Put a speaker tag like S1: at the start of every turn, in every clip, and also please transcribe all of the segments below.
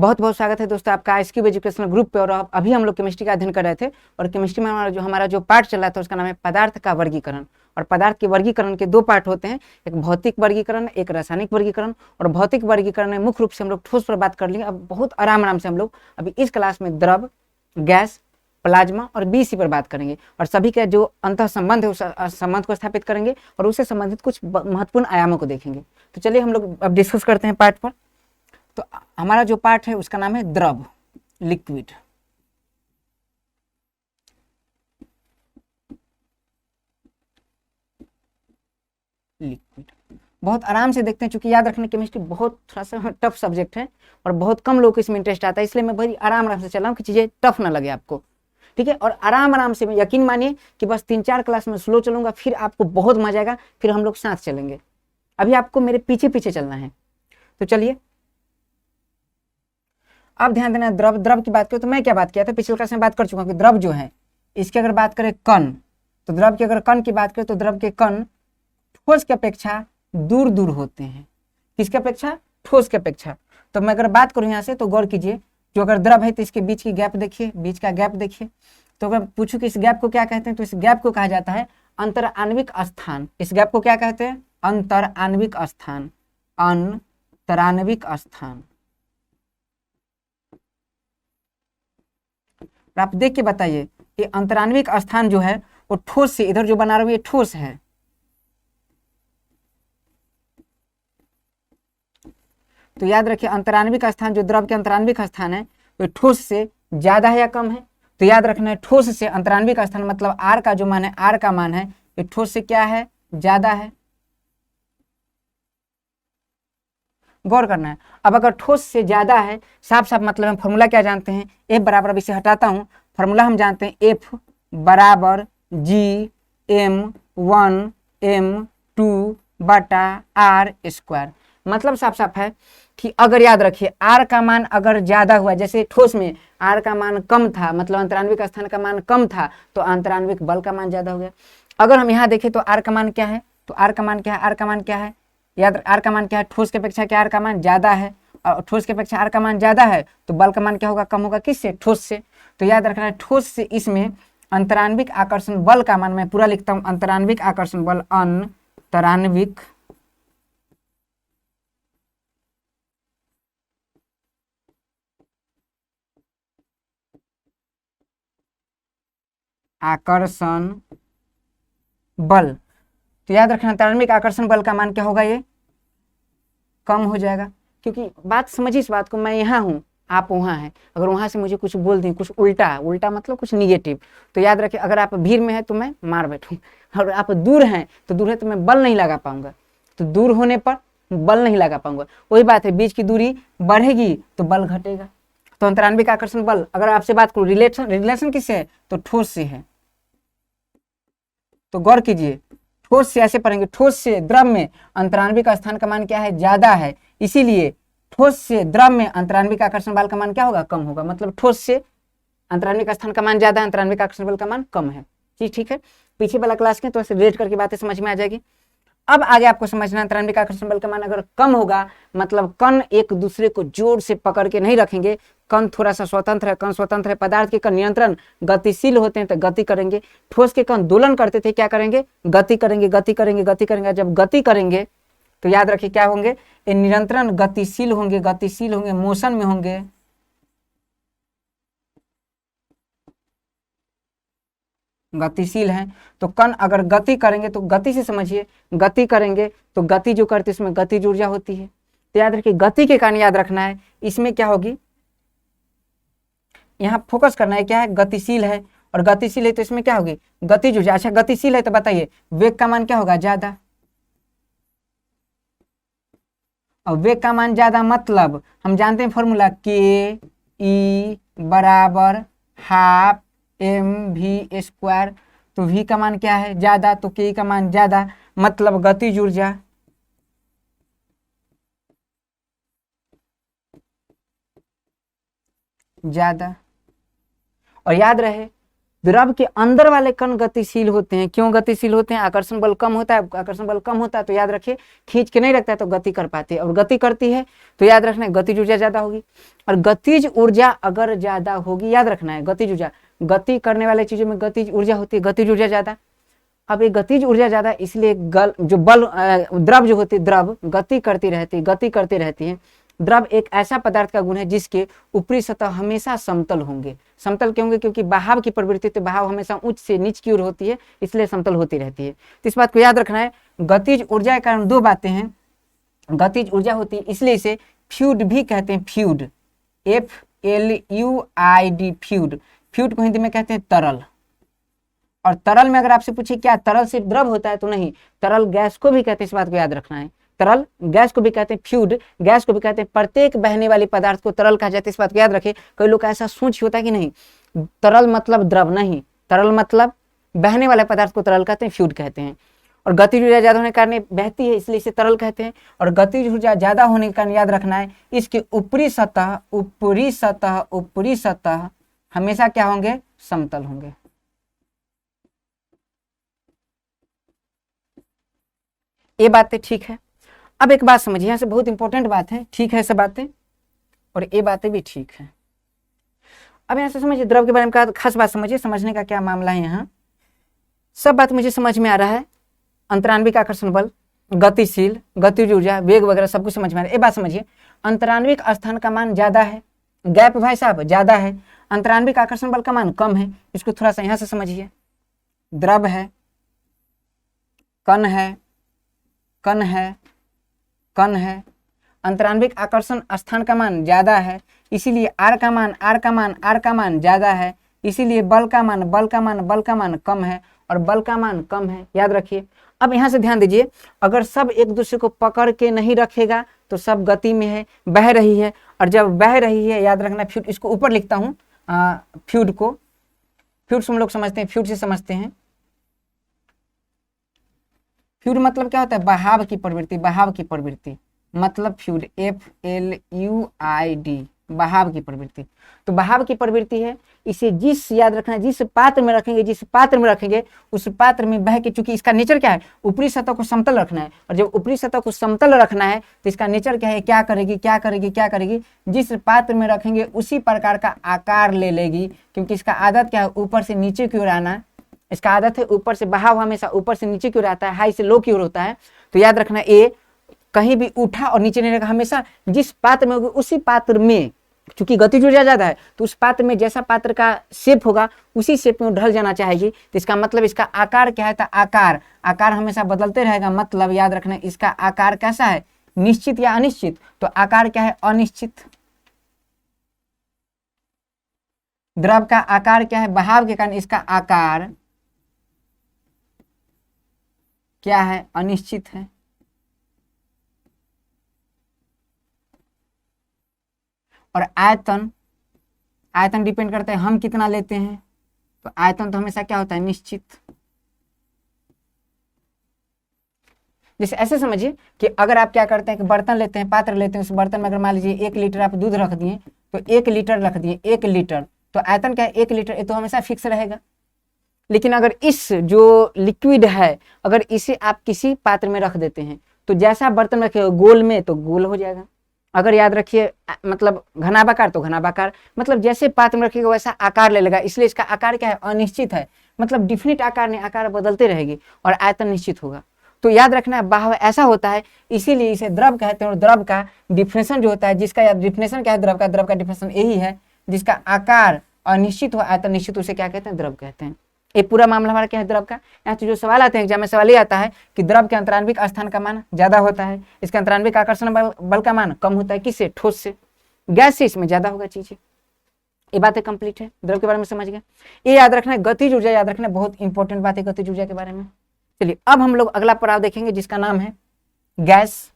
S1: बहुत बहुत स्वागत है दोस्तों आपका आईएसक्यूब एजुकेशनल ग्रुप पे। और अभी हम लोग केमिस्ट्री का अध्ययन कर रहे थे और केमिस्ट्री में हमारा जो पार्ट चल रहा था उसका नाम है पदार्थ का वर्गीकरण। और पदार्थ के वर्गीकरण के दो पार्ट होते हैं, एक भौतिक वर्गीकरण, एक रासायनिक वर्गीकरण। और भौतिक वर्गीकरण में मुख्य रूप से हम लोग ठोस पर बात कर लिए। अब बहुत आराम से हम लोग अभी इस क्लास में द्रव, गैस, प्लाज्मा और बीसी पर बात करेंगे और सभी का जो अंतः संबंध है उस संबंध को स्थापित करेंगे और उससे संबंधित कुछ महत्वपूर्ण आयामों को देखेंगे। तो चलिए हम लोग अब डिस्कस करते हैं पार्ट पर। तो हमारा जो पार्ट है उसका नाम है द्रव, लिक्विड। लिक्विड बहुत आराम से देखते हैं, क्योंकि याद रखने केमिस्ट्री बहुत थोड़ा सा टफ सब्जेक्ट है और बहुत कम लोग को इसमें इंटरेस्ट आता है, इसलिए मैं बड़ी आराम से चल रहा हूँ कि चीजें टफ ना लगे आपको। ठीक है, और आराम से यकीन मानिए कि बस 3-4 क्लास में स्लो चलूंगा, फिर आपको बहुत मजा आएगा, फिर हम लोग साथ चलेंगे। अभी आपको मेरे पीछे चलना है। तो चलिए अब ध्यान देना, द्रव की बात करें तो मैं क्या बात किया था, पिछले क्लास में बात कर चुका हूं कि द्रव जो है इसकी अगर बात करें कण, तो द्रव की अगर कण की बात करें तो द्रव के कण ठोस की अपेक्षा दूर दूर होते हैं। किसकी अपेक्षा? ठोस की अपेक्षा। तो मैं अगर बात करूं यहां से तो गौर कीजिए, जो अगर द्रव है तो इसके बीच की गैप देखिए, बीच का गैप देखिए। तो अगर पूछूं कि इस गैप को क्या कहते हैं, तो इस गैप को कहा जाता है अंतर आणविक स्थान। इस गैप को क्या कहते हैं? अंतर आणविक स्थान। अंतराणविक स्थान। आप देख के बताइए कि अंतराणविक स्थान जो है वो ठोस से, इधर जो बना रहा है ये ठोस है, तो याद रखिए अंतराणविक स्थान जो द्रव के अंतराणविक स्थान है वो ठोस से ज्यादा है या कम है? तो याद रखना है ठोस से अंतराणविक स्थान मतलब आर का जो मान है, आर का मान है ये ठोस से क्या है? ज्यादा है। गौर करना है। अब अगर ठोस से ज्यादा है, साफ साफ मतलब हम फॉर्मूला क्या जानते हैं, एफ बराबर, अब इसे हटाता हूं, फॉर्मूला हम जानते हैं एफ बराबर Gm1m2 बटा आर स्क्वायर। मतलब साफ साफ है कि अगर याद रखिए आर का मान अगर ज्यादा हुआ, जैसे ठोस में आर का मान कम था मतलब अंतराणविक स्थान का मान कम था, तो अंतराणविक बल का मान ज्यादा हो गया। अगर हम यहाँ देखें तो आर का मान क्या है, तो आर का मान क्या है, आर का मान क्या है, याद, आर का मान क्या है? ठोस की अपेक्षा क्या आर का मान ज्यादा है, और ठोस की अपेक्षा आर का मान ज्यादा है तो बल का मान क्या होगा? कम होगा। किससे? ठोस से। तो याद रखना है ठोस से इसमें अंतराणविक आकर्षण बल का मान मैं पूरा लिखता हूं, अंतराणविक आकर्षण बल, अंतराणविक आकर्षण बल। तो याद रखना अंतराणविक आकर्षण बल का मान क्या होगा? ये कम हो जाएगा। क्योंकि बात समझिए इस बात को, मैं यहाँ हूँ आप वहाँ हैं, अगर वहाँ से मुझे कुछ बोल दें, कुछ उल्टा उल्टा मतलब कुछ निगेटिव, तो याद रखिए अगर आप भीड़ में है तो मैं मार बैठूँ, और आप दूर हैं तो दूर है तो मैं बल नहीं लगा पाऊंगा, तो दूर होने पर बल नहीं लगा पाऊंगा। वही बात है, बीच की दूरी बढ़ेगी तो बल घटेगा। तो अंतराणविक आकर्षण बल अगर आपसे बात करूँ, रिलेशन किससे है? तो ठोस से है। तो गौर कीजिए, ठोस से ऐसे पढ़ेंगे, ठोस से द्रव में अंतराणविक स्थान का मान क्या है? ज्यादा है, इसीलिए ठोस से द्रव में अंतराणविक आकर्षण बल का मान क्या होगा? कम होगा। मतलब ठोस से अंतराणविक स्थान का मान ज्यादा है, अंतराणविक आकर्षण बल का मान कम है। जी ठीक है, पीछे वाला क्लास के तो ऐसे रिलेट करके बातें समझ में आ जाएगी। अब आगे आपको समझना, अंतराणविक आकर्षण बल का मान अगर कम होगा मतलब कण एक दूसरे को जोर से पकड़ के नहीं रखेंगे, कण थोड़ा सा स्वतंत्र है, कण स्वतंत्र है, पदार्थ के कण नियंत्रण गतिशील होते हैं तो गति करेंगे, ठोस के कण दोलन करते थे, क्या करेंगे? गति करेंगे, गति करेंगे, गति करेंगे। जब गति करेंगे तो याद रखिए क्या होंगे? ये निरंतर गतिशील होंगे, गतिशील होंगे, मोशन में होंगे। गतिशील हैं तो कण अगर गति करेंगे तो गति से समझिए, गति करेंगे तो गति जो करते इसमें गतिज ऊर्जा होती है। तो याद रखिए गति के कारण याद रखना है इसमें क्या होगी, यहाँ फोकस करना है, क्या है? गतिशील है, और गतिशील है तो इसमें क्या होगी? गतिज ऊर्जा। अच्छा गतिशील है तो बताइए वेग का मान क्या होगा? ज्यादा। और वेग का मान ज्यादा मतलब हम जानते हैं फॉर्मूला के ई बराबर हाफ एम वी स्क्वायर। तो v का मान क्या है? ज्यादा, तो के का मान ज्यादा मतलब गतिज ऊर्जा। ज्यादा। और याद रहे द्रव के अंदर वाले कण गतिशील होते हैं। क्यों गतिशील होते हैं? आकर्षण बल कम होता है, आकर्षण बल कम होता है तो याद रखिए खींच के नहीं रखता है तो गति कर पाती है, और गति करती है तो याद रखना है गतिज ऊर्जा ज्यादा होगी। और गतिज ऊर्जा अगर ज्यादा होगी, याद रखना है गतिज ऊर्जा, गति करने वाले चीजों में गतिज ऊर्जा होती है, गतिज ऊर्जा ज्यादा। अब ये गतिज ऊर्जा ज्यादा इसलिए जो बल द्रव जो होती है, द्रव गति करती रहती है। द्रव एक ऐसा पदार्थ का गुण है जिसके ऊपरी सतह हमेशा समतल होंगे। समतल क्यों होंगे? क्योंकि बहाव की प्रवृत्ति, तो बहाव हमेशा उच्च से नीच की ओर होती है, इसलिए समतल होती रहती है। तो इस बात को याद रखना है। गतिज ऊर्जा के कारण दो बातें हैं। गतिज ऊर्जा होती है इसलिए इसे फ्लूइड भी कहते हैं, फ्लूइड, FLUID, फ्लूइड। फ्लूइड को हिंदी में कहते हैं तरल। और तरल में अगर आपसे पूछे क्या तरल सिर्फ द्रव होता है, तो नहीं, तरल गैस को भी कहते हैं, इस बात को याद रखना है। तरल गैस को भी कहते हैं, फ्लूइड गैस को भी कहते हैं। प्रत्येक बहने वाली पदार्थ को तरल कहा जाता है, इस बात को याद रखें। कई लोग ऐसा सोच होता है कि नहीं तरल मतलब द्रव, नहीं, तरल मतलब बहने वाले पदार्थ को तरल कहते हैं, फ्लूइड कहते हैं। और गतिज ऊर्जा ज्यादा होने के कारण बहती है इसलिए इसे तरल कहते हैं। और गतिज ऊर्जा ज्यादा होने के कारण याद रखना है इसके ऊपरी सतह हमेशा क्या होंगे? समतल होंगे। ये बातें ठीक है। अब एक बात समझिए, यहाँ से बहुत इंपॉर्टेंट बात है, ठीक है सब बातें, और ये बातें भी ठीक है। अब यहाँ से समझिए द्रव के बारे में खास बात समझिए, समझने का क्या मामला है। यहाँ सब बात मुझे समझ में आ रहा है। अंतरान्विक आकर्षण बल, गतिशील, गतिज ऊर्जा, वेग वगैरह सब कुछ समझ में आ रहा है। ये बात समझिए, अंतरान्विक स्थान का मान ज्यादा है, गैप भाई साहब ज्यादा है, अंतरान्विक आकर्षण बल का मान कम है। इसको थोड़ा सा यहाँ से समझिए। द्रव है, कण है, कण है, अंतरान्विक आकर्षण स्थान का मान ज्यादा है, इसीलिए r का मान ज्यादा है, इसीलिए बल का मान कम है, और बल का मान कम है। याद रखिए। अब यहाँ से ध्यान दीजिए, अगर सब एक दूसरे को पकड़ के नहीं रखेगा तो सब गति में है, बह रही है, और जब बह रही है याद रखना फ्लूइड, इसको ऊपर लिखता हूँ, फ्लूइड को, फ्लूइड हम लोग समझते हैं, फ्लूइड से समझते हैं। फ्लूइड मतलब क्या होता है? बहाव की प्रवृत्ति, मतलब फ्लूइड, FLUID, बहाव की प्रवृत्ति। तो बहाव की प्रवृत्ति है, इसे याद रखना, जिस पात्र में रखेंगे उस पात्र में बह के, चूंकि इसका नेचर क्या है? ऊपरी सतह को समतल रखना है, और जब ऊपरी सतह को समतल रखना है तो इसका नेचर क्या है? क्या करेगी? जिस पात्र में रखेंगे उसी प्रकार का आकार ले लेगी, क्योंकि इसका आदत क्या है? ऊपर से नीचे की ओर आना। इसका आदत है ऊपर से, बहाव हमेशा ऊपर से नीचे की ओर आता है, हाई से लो की ओर होता है। तो याद रखना ए कहीं भी उठा और नीचे नहीं रहेगा, हमेशा जिस पात्र में होगी उसी पात्र में, चूंकि गतिज ऊर्जा ज्यादा है तो उस पात्र में जैसा पात्र का शेप होगा उसी शेप में ढल जाना चाहेगी। तो इसका मतलब इसका आकार क्या है? तो आकार हमेशा बदलते रहेगा। मतलब याद रखना इसका आकार कैसा है? निश्चित या अनिश्चित? तो आकार क्या है? अनिश्चित। द्रव का आकार क्या है? बहाव के कारण इसका आकार क्या है? अनिश्चित है। और आयतन डिपेंड करता है हम कितना लेते हैं, तो आयतन तो हमेशा क्या होता है? निश्चित। जैसे ऐसे समझिए कि अगर आप क्या करते हैं कि बर्तन लेते हैं, पात्र लेते हैं, उस बर्तन में अगर मान लीजिए 1 लीटर आप दूध रख दिए, तो 1 लीटर रख दिए, 1 लीटर, तो आयतन क्या है? 1 लीटर, ये तो हमेशा फिक्स रहेगा। लेकिन अगर इस जो लिक्विड है, अगर इसे आप किसी पात्र में रख देते हैं तो जैसा बर्तन रखेगा गोल में तो गोल हो जाएगा। अगर याद रखिए मतलब घनाभाकार तो घनाभाकार, मतलब जैसे पात्र में रखेगा वैसा आकार ले लेगा, इसलिए इसका आकार क्या है? अनिश्चित है। मतलब डिफिनिट आकार नहीं, आकार बदलते रहेगी और आयतन निश्चित होगा। तो याद रखना बहाव ऐसा होता है, इसीलिए इसे द्रव कहते हैं। और द्रव का डिफिनेशन जो होता है, जिसका डिफिनेशन क्या है? द्रव का डिफिनेशन यही है, जिसका आकार अनिश्चित हो, आयतन निश्चित, उसे क्या कहते हैं? द्रव कहते हैं। ये पूरा मामला हमारा क्या है? द्रव का। यहाँ से जो सवाल आते हैं एग्जाम में, सवाल ये आता है कि द्रव के अंतरान्विक स्थान का मान ज्यादा होता है, इसका अंतरान्विक आकर्षण बल का मान कम होता है। किससे? ठोस से। गैस से इसमें ज्यादा होगा चीजें। ये बातें कंप्लीट है, द्रव के बारे में समझ गए। ये याद रखना है, गतिज ऊर्जा याद रखना, बहुत इंपॉर्टेंट बात है गतिज ऊर्जा के बारे में। चलिए अब हम लोग अगला पड़ाव देखेंगे जिसका नाम है गैस।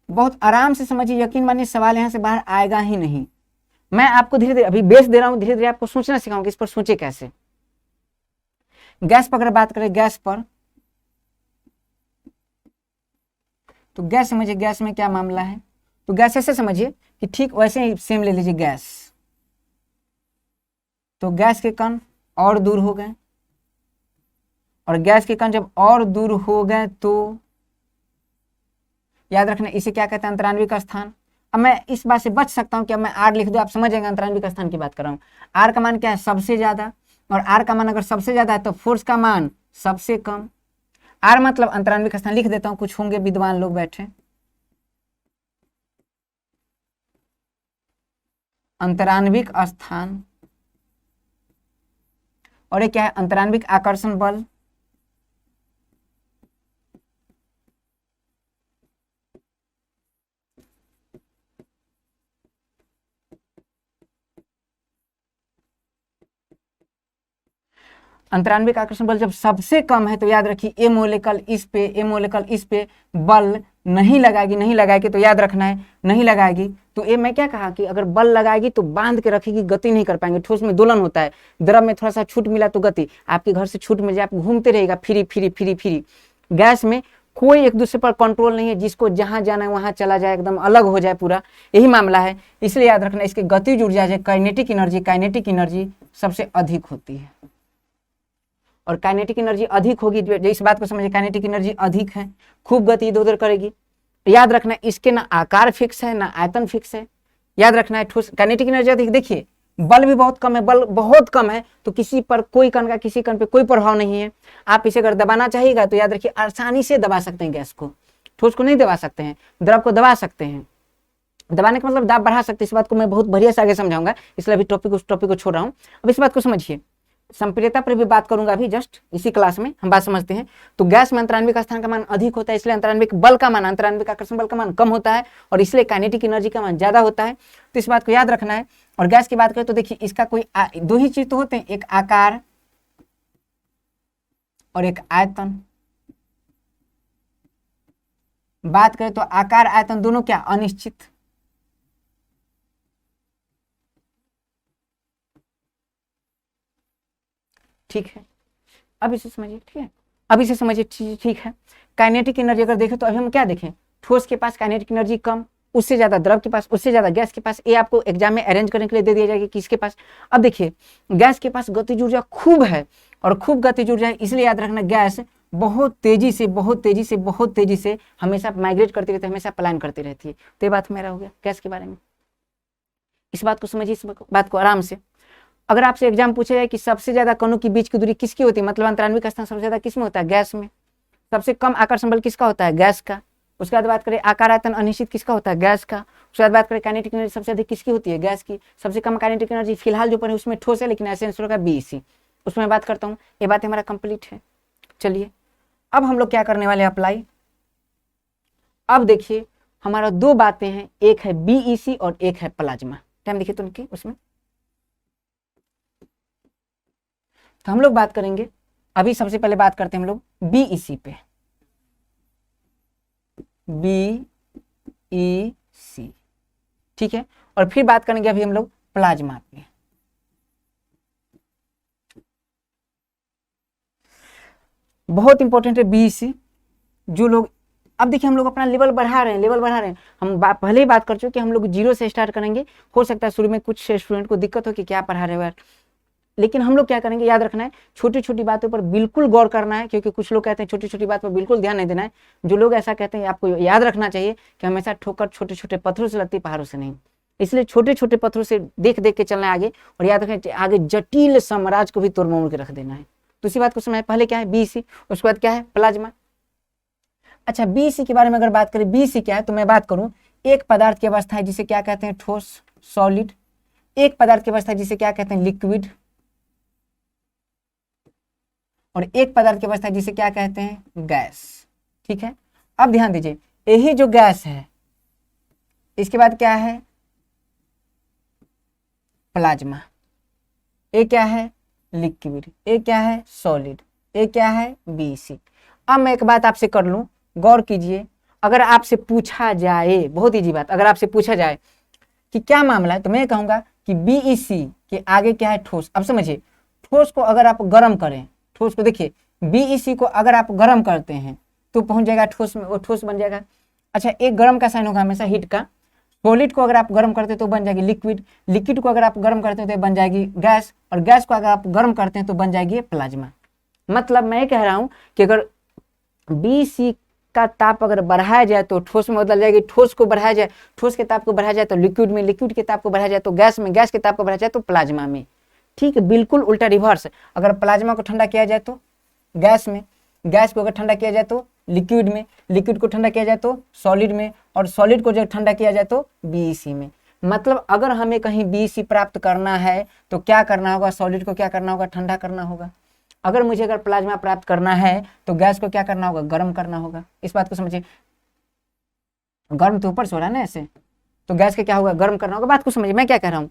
S1: बहुत आराम से समझिए, यकीन मानिए सवाल यहाँ से बाहर आएगा ही नहीं। मैं आपको धीरे धीरे अभी बेस दे रहा हूं, धीरे धीरे आपको सोचना सिखाऊंगा, इस पर सोचे कैसे। गैस पर अगर बात करें, गैस पर, तो गैस समझिए, गैस में क्या मामला है। तो गैस ऐसे समझिए कि ठीक वैसे ही सेम ले लीजिए गैस। तो गैस के कण और दूर हो गए, और गैस के कण जब और दूर हो गए तो याद रखना इसे क्या कहते हैं, अंतराण्विक स्थान। अब मैं इस बात से बच सकता हूं कि अब मैं आर लिख दूं, आप समझ जाएंगे अंतराण्विक स्थान की बात कर रहा हूं। आर का मान क्या है, सबसे ज्यादा, और आर का मान अगर सबसे ज्यादा है तो फोर्स का मान सबसे कम। आर मतलब अंतराण्विक स्थान, लिख देता हूं, कुछ होंगे विद्वान लोग बैठे। अंतराण्विक स्थान, और ये क्या है, अंतराण्विक आकर्षण बल। अंतराण्विक आकर्षण बल जब सबसे कम है तो याद रखिए ए मोलेकल इस पे, ए मोलेकल इस पे बल नहीं लगाएगी, नहीं लगाएगी तो याद रखना है नहीं लगाएगी। तो ये मैं क्या कहा कि अगर बल लगाएगी तो बांध के रखेगी, गति नहीं कर पाएंगे, ठोस में दोलन होता है, द्रव में थोड़ा सा छूट मिला तो गति, आपके घर से छूट मिल जाए आप घूमते रहेगा free free free free. Gas में कोई एक दूसरे पर कंट्रोल नहीं है, जिसको जहां जाना है वहां चला जाए, एकदम अलग हो जाए पूरा, यही मामला है। इसलिए याद रखना इसकी गतिज ऊर्जा है काइनेटिक एनर्जी, काइनेटिक एनर्जी सबसे अधिक होती है, और काइनेटिक एनर्जी अधिक होगी, जो इस बात को समझिए काइनेटिक एनर्जी अधिक है, खूब गति इधर उधर करेगी। याद रखना इसके ना आकार फिक्स है ना आयतन फिक्स है, याद रखना है ठोस काइनेटिक एनर्जी अधिक। देखिए बल भी बहुत कम है, बल बहुत कम है तो किसी पर कोई कण का किसी कण पे कोई प्रभाव नहीं है। आप इसे अगर दबाना चाहिएगा तो याद रखिए आसानी से दबा सकते हैं गैस को, ठोस को नहीं दबा सकते हैं, द्रव को दबा सकते हैं। दबाने का मतलब दाब बढ़ा सकते हैं, इस बात को मैं बहुत बढ़िया से आगे समझाऊंगा, इसलिए अभी उस टॉपिक को छोड़ रहा हूँ। अब इस बात को समझिए, संप्रियता पर भी बात करूंगा अभी, जस्ट इसी क्लास में हम बात समझते हैं। तो गैस में अंतराण्विक स्थान का मान अधिक होता है, इसलिए अंतराण्विक बल का मान, अंतराण्विक आकर्षण बल का मान कम होता है, और इसलिए काइनेटिक एनर्जी का मान ज्यादा होता है। तो इस बात को याद रखना है। और गैस की बात करें तो देखिए इसका कोई दो ही चीज तो होते हैं, एक आकार और एक आयतन। बात करें तो आकार आयतन दोनों क्या अनिश्चित, ठीक है। अब इसे समझिए, ठीक है, अब इसे समझिए, ठीक है। काइनेटिक एनर्जी अगर देखें तो अभी हम क्या देखें, ठोस के पास काइनेटिक एनर्जी कम, उससे ज्यादा द्रव के पास, उससे ज्यादा गैस के पास। ये आपको एग्जाम में अरेंज करने के लिए दे दिया जाएगा किसके पास। अब देखिए गैस के पास गतिज ऊर्जा खूब है, और खूब गतिज ऊर्जा है, इसलिए याद रखना गैस बहुत तेजी से बहुत तेजी से बहुत तेजी से हमेशा माइग्रेट करती रहती है, हमेशा पलायन करती रहती है। तो ये बात मेरा हो गया गैस के बारे में। इस बात को समझिए, इस बात को आराम से। अगर आपसे एग्जाम पूछा जाए कि सबसे ज्यादा कणों के बीच की दूरी किसकी होती है, मतलब अंतराण्विक स्थान सबसे ज्यादा किसमें होता है, गैस में। सबसे कम आकर्षण बल किसका होता है, गैस का। उसके बाद बात करें आकार आयतन अनिश्चित किसका होता है, गैस का। उसके बाद बात करें काइनेटिक एनर्जी सबसे अधिक किसकी होती है, गैस की। सबसे कम काइनेटिक एनर्जी फिलहाल जो पढ़े उसमें ठोस है, लेकिन ऐसे आंसर होगा बीईसी, उसमें बात करता हूँ। ये बात हमारा कंप्लीट है। चलिए अब हम लोग क्या करने वाले हैं, अप्लाई। अब देखिए हमारा दो बातें हैं, एक है बीईसी और एक है प्लाज्मा। टाइम देखिए तो उनकी उसमें, तो हम लोग बात करेंगे अभी। सबसे पहले बात करते हैं हम लोग बीईसी पे, बीईसी, ठीक है। और फिर बात करेंगे अभी हम लोग प्लाज्मा पे। बहुत इंपॉर्टेंट है बीईसी। जो लोग अब देखिए हम लोग अपना लेवल बढ़ा रहे हैं, लेवल बढ़ा रहे हैं। हम पहले ही बात कर चुके कि हम लोग जीरो से स्टार्ट करेंगे। हो सकता है शुरू में कुछ स्टूडेंट को दिक्कत हो कि क्या पढ़ा रहे हो यार, लेकिन हम लोग क्या करेंगे, याद रखना है छोटी छोटी बातों पर बिल्कुल गौर करना है, क्योंकि कुछ लोग कहते हैं छोटी छोटी बात पर बिल्कुल ध्यान नहीं देना है। जो लोग ऐसा कहते हैं आपको याद रखना चाहिए कि हमेशा ठोकर छोटे छोटे पत्थरों से लगती, पहाड़ों से नहीं। इसलिए छोटे छोटे पत्थरों से देख देख के चलना है आगे, और याद रखें आगे जटिल साम्राज्य को भी तोड़ मोड़ के रख देना है। तो इसी बात को समझ, पहले क्या है बीईसी, उसके बाद क्या है प्लाज्मा। अच्छा बीईसी के बारे में अगर बात करें, बीईसी क्या है तो मैं बात करूं, एक पदार्थ की अवस्था है जिसे क्या कहते हैं, ठोस सॉलिड। एक पदार्थ की अवस्था है जिसे क्या कहते हैं, लिक्विड। और एक पदार्थ की अवस्था है जिसे क्या कहते हैं, गैस, ठीक है। अब ध्यान दीजिए, यही जो गैस है इसके बाद क्या है, प्लाज्मा। ये क्या है, लिक्विड। ये क्या है, सॉलिड। ये क्या है, बीईसी। अब मैं एक बात आपसे कर लूं, गौर कीजिए। अगर आपसे पूछा जाए, बहुत इजी बात, अगर आपसे पूछा जाए कि क्या मामला है, तो मैं कहूंगा कि बीईसी के आगे क्या है, ठोस। अब समझिए, ठोस को अगर आप गर्म करें, ठोस को देखिए बीईसी को अगर आप गर्म करते हैं तो पहुंच जाएगा ठोस में, वो ठोस बन जाएगा। अच्छा एक गर्म का साइन होगा हमेशा हीट का, सॉलिड को अगर आप गर्म करते हैं तो बन जाएगी लिक्विड, लिक्विड को अगर आप गर्म करते हैं तो बन जाएगी गैस, और गैस को अगर आप गर्म करते हैं तो बन जाएगी प्लाज्मा। मतलब मैं कह रहा हूं कि अगर BC का ताप अगर बढ़ाया जाए तो ठोस में बदल जाएगी, ठोस को बढ़ाया जाए, ठोस के ताप को बढ़ाया जाए तो लिक्विड में, लिक्विड के ताप को बढ़ाया जाए तो गैस में, गैस के ताप को बढ़ाया जाए तो प्लाज्मा में। ठीक है, बिल्कुल उल्टा रिवर्स। अगर प्लाज्मा को ठंडा किया जाए तो गैस में, गैस को अगर ठंडा किया जाए तो लिक्विड में, लिक्विड को ठंडा किया जाए तो सॉलिड में, और सॉलिड को जब ठंडा किया जाए तो BC में। मतलब अगर हमें कहीं BC प्राप्त करना है तो क्या करना होगा, सॉलिड को क्या करना होगा, ठंडा करना होगा। अगर प्लाज्मा प्राप्त करना है तो गैस को क्या करना होगा, गर्म करना होगा। इस बात को समझिए, गर्म तो ऊपर से हो रहा है ना ऐसे, तो गैस का क्या होगा, गर्म करना होगा। बात को समझिए मैं क्या कह रहा हूँ।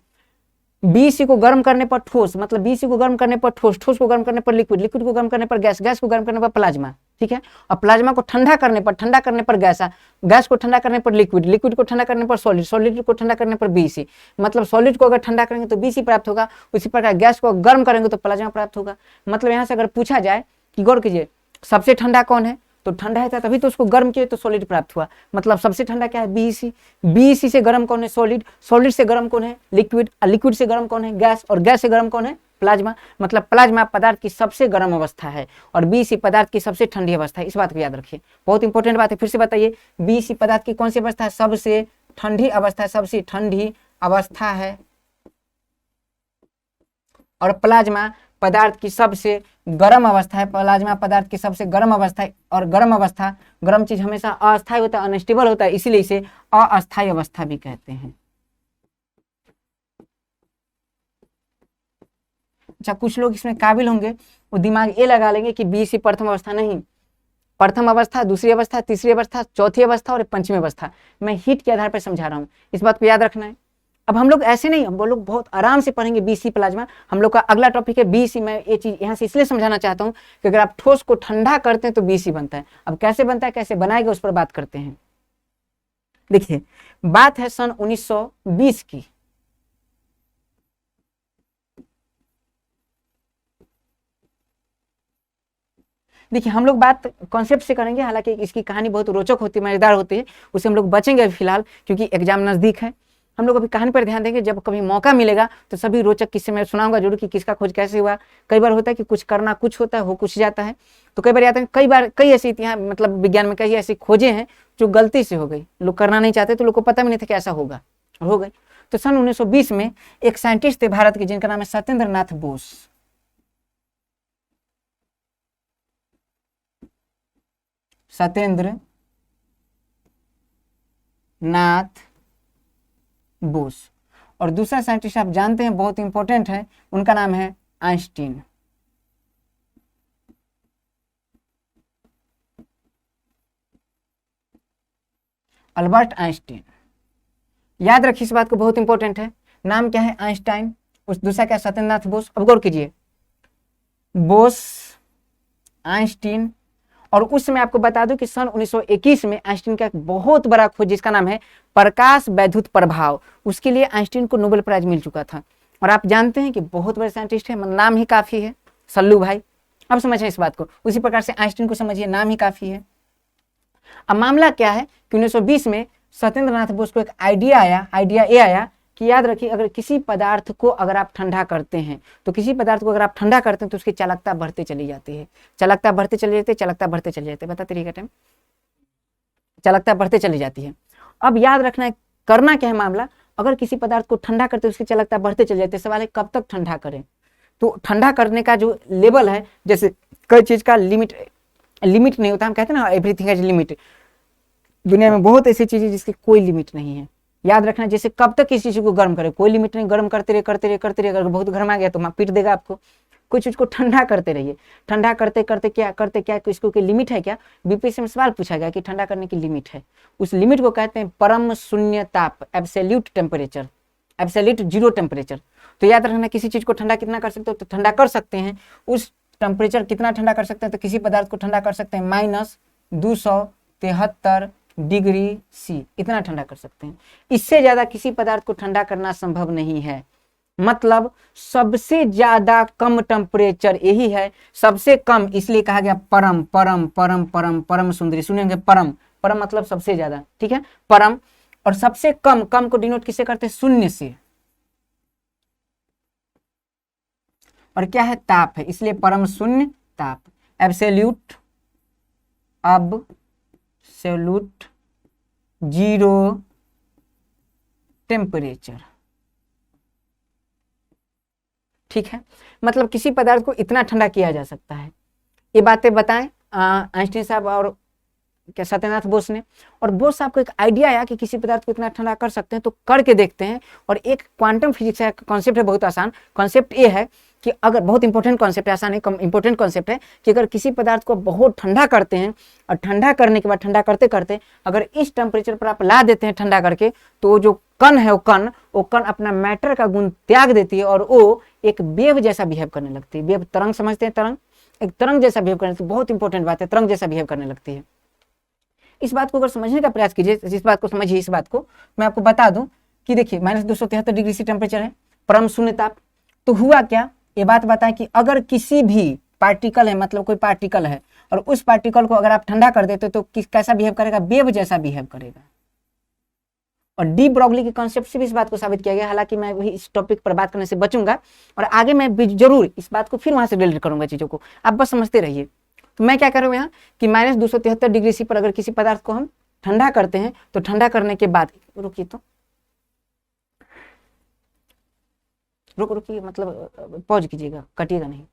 S1: BC को गर्म करने पर ठोस, मतलब BC को गर्म करने पर ठोस, ठोस को गर्म करने पर लिक्विड, लिक्विड को गर्म करने पर गैस, गैस को गर्म करने पर प्लाज्मा। ठीक है, और प्लाज्मा को ठंडा करने पर गैस, गैस को ठंडा करने पर लिक्विड, लिक्विड को ठंडा करने पर सॉलिड, सॉलिड को ठंडा करने पर BC। मतलब सॉलिड को अगर ठंडा करेंगे तो BC प्राप्त होगा, उसी प्रकार गैस को गर्म करेंगे तो प्लाज्मा प्राप्त होगा। मतलब यहाँ से अगर पूछा जाए कि गौर कीजिए सबसे ठंडा कौन है, तो ठंडा है तभी तो उसको गर्म किए तो सॉलिड प्राप्त हुआ। मतलब सबसे ठंडा क्या है, BC। BC से गर्म कौन है, सॉलिड, सॉलिड से गर्म कौन है, लिक्विड, लिक्विड से गर्म कौन है, गैस, और गैस से गर्म कौन है, प्लाज्मा। मतलब प्लाज्मा पदार्थ की सबसे गर्म अवस्था है और BC पदार्थ की सबसे ठंडी अवस्था है। इस बात को याद रखिए, बहुत इंपॉर्टेंट बात है। फिर से बताइए, BC पदार्थ की कौन सी अवस्था है, सबसे ठंडी अवस्था है, सबसे ठंडी अवस्था है, और प्लाज्मा पदार्थ की सबसे गर्म अवस्था है, प्लाज्मा पदार्थ की सबसे गर्म अवस्था है। और गर्म अवस्था, गर्म चीज हमेशा अस्थायी होता है, अनस्टेबल होता है, इसीलिए इसे अस्थायी अवस्था भी कहते हैं। अच्छा, कुछ लोग इसमें काबिल होंगे, वो दिमाग ये लगा लेंगे कि BC प्रथम अवस्था नहीं, प्रथम अवस्था, दूसरी अवस्था, तीसरी अवस्था, चौथी अवस्था और पंचमी अवस्था। मैं हीट के आधार पर समझा रहा हूँ, इस बात को याद रखना है। अब हम लोग ऐसे नहीं, हम लोग बहुत आराम से पढ़ेंगे BC प्लाज्मा। हम लोग का अगला टॉपिक है BC। मैं ये चीज यहाँ से इसलिए समझाना चाहता हूँ कि अगर आप ठोस को ठंडा करते हैं तो BC बनता है। अब कैसे बनता है, कैसे बनाएगा, उस पर बात करते हैं। देखिए, बात है सन 1920 की। देखिए, हम लोग बात कॉन्सेप्ट से करेंगे, हालांकि इसकी कहानी बहुत रोचक होती है, मजेदार होती है, उसे हम लोग बचेंगे अभी फिलहाल क्योंकि एग्जाम नजदीक है। हम लोग अभी कहानी पर ध्यान देंगे, जब कभी मौका मिलेगा तो सभी रोचक किस्से मैं सुनाऊंगा जरूर कि किसका खोज कैसे हुआ। कई बार होता है कि कुछ करना कुछ होता है, हो कुछ जाता है, तो कई बार आता है, कई ऐसी इतिहास, मतलब विज्ञान में कई ऐसी खोजें हैं जो गलती से हो गई, लोग करना नहीं चाहते तो लोग को पता भी नहीं था कि ऐसा होगा, हो गई। तो सन 1920 में एक साइंटिस्ट थे भारत के, जिनका नाम है सत्येंद्र नाथ बोस। सत्येंद्र नाथ बोस। और दूसरा साइंटिस्ट आप जानते हैं, बहुत इंपॉर्टेंट है, उनका नाम है आइंस्टीन। Albert Einstein. याद रखिए इस बात को, बहुत इंपॉर्टेंट है। नाम क्या है, आइंस्टाइन, उस दूसरा क्या, सत्येंद्र नाथ बोस। अब गौर कीजिए, बोस, आइंस्टीन। और उस समय आपको बता दूं कि सन 1921 में आइंस्टीन का एक बहुत बड़ा खोज, जिसका नाम है प्रकाश वैद्युत प्रभाव, उसके लिए आइंस्टीन को नोबेल प्राइज मिल चुका था। और आप जानते हैं कि बहुत बड़े साइंटिस्ट है, नाम ही काफी है, सल्लू भाई। अब समझें इस बात को, उसी प्रकार से आइंस्टीन को समझिए, नाम ही काफी है। अब मामला क्या है कि 1920 में सत्येंद्र नाथ बोस को एक आइडिया ये आया कि याद रखिए, अगर किसी पदार्थ को अगर आप ठंडा करते हैं तो किसी पदार्थ को अगर आप ठंडा करते हैं तो उसकी चालकता बढ़ते चली जाती है, चालकता बढ़ते चली जाती है, चालकता बढ़ते चली जाती है, बताते रहिएगा टाइम, चालकता बढ़ते चली जाती है। अब याद रखना है, करना क्या है मामला, अगर किसी पदार्थ को ठंडा करते हैं उसकी चालकता बढ़ते चली जाती है, सवाल है कब तक ठंडा करें। तो ठंडा करने का जो लेवल है, जैसे कई चीज का लिमिट नहीं होता, हम कहते हैं ना एवरीथिंग हैज लिमिट। दुनिया में बहुत ऐसी चीजें जिसकी कोई लिमिट नहीं है। याद रखना, जैसे कब तक किसी चीज को गर्म करे, कोई लिमिट नहीं, गर्म करते रहे। अगर बहुत गर्म आ गया तो मां पीट देगा आपको। कोई चीज को ठंडा करते रहिए, ठंडा करते क्या इसको कोई लिमिट है क्या। बीपीएससी में सवाल पूछा गया कि ठंडा करने की लिमिट है, उस लिमिट को कहते हैं परम शून्य ताप, absolute temperature, absolute zero temperature. तो याद रखना, किसी चीज को ठंडा कितना कर सकते हो, तो ठंडा कर सकते हैं उस टेम्परेचर कितना ठंडा कर सकते हैं, तो किसी पदार्थ को ठंडा कर सकते हैं -273 डिग्री सी, इतना ठंडा कर सकते हैं। इससे ज्यादा किसी पदार्थ को ठंडा करना संभव नहीं है। मतलब सबसे ज्यादा कम टेम्परेचर यही है, सबसे कम, इसलिए कहा गया परम सुंदरी। सुनेंगे परम, परम मतलब सबसे ज्यादा, ठीक है, परम। और सबसे कम, कम को डिनोट किससे करते हैं? शून्य से। और क्या है? ताप है, इसलिए परम शून्य ताप। Absolute, absolute zero temperature. ठीक है, मतलब किसी पदार्थ को इतना ठंडा किया जा सकता है। ये बातें बताएं आइंस्टीन साहब और क्या सत्यनाथ बोस ने। और बोस साहब को एक आइडिया आया कि किसी पदार्थ को इतना ठंडा कर सकते हैं, तो करके देखते हैं। और एक क्वांटम फिजिक्स है, कॉन्सेप्ट है, बहुत आसान कॉन्सेप्ट ये है कि अगर, बहुत इंपॉर्टेंट कॉन्सेप्ट है, आसान है, इंपॉर्टेंट कॉन्सेप्ट है कि अगर किसी पदार्थ को बहुत ठंडा करते हैं और ठंडा करने के बाद ठंडा करते करते अगर इस टेम्परेचर पर आप ला देते हैं ठंडा करके, तो जो कण है वो कण अपना मैटर का गुण त्याग देती है और वो एक वेव जैसा बिहेव करने लगती है। वेव, तरंग समझते हैं? तरंग, एक तरंग जैसा बिहेव करने लगती है। बहुत इंपॉर्टेंट बात है, तरंग जैसा बिहेव करने लगती है। इस बात को अगर समझने का प्रयास कीजिए, इस बात को समझिए, इस बात को मैं आपको बता दूं कि देखिए -273 डिग्री सी टेम्परेचर है, परम शून्य ताप। तो हुआ क्या, ये बात बताएं कि अगर किसी भी पार्टिकल है, मतलब कोई पार्टिकल है, और उस पार्टिकल को अगर आप ठंडा कर देते तो कैसा बिहेव करेगा? वेव जैसा बिहेव करेगा। और डी ब्रॉगली के कॉन्सेप्ट से भी इस बात को साबित किया गया। हालांकि मैं वही इस टॉपिक पर बात करने से बचूंगा और आगे मैं जरूर इस बात को फिर वहां से रिलेट करूंगा चीजों को, आप बस समझते रहिए। तो मैं क्या कर रहा हूँ यहाँ कि -273 डिग्री सी पर अगर किसी पदार्थ को हम ठंडा करते हैं, तो ठंडा करने के बाद, रुकिए तो रुकिए, मतलब पॉज कीजिएगा, कटिएगा नहीं।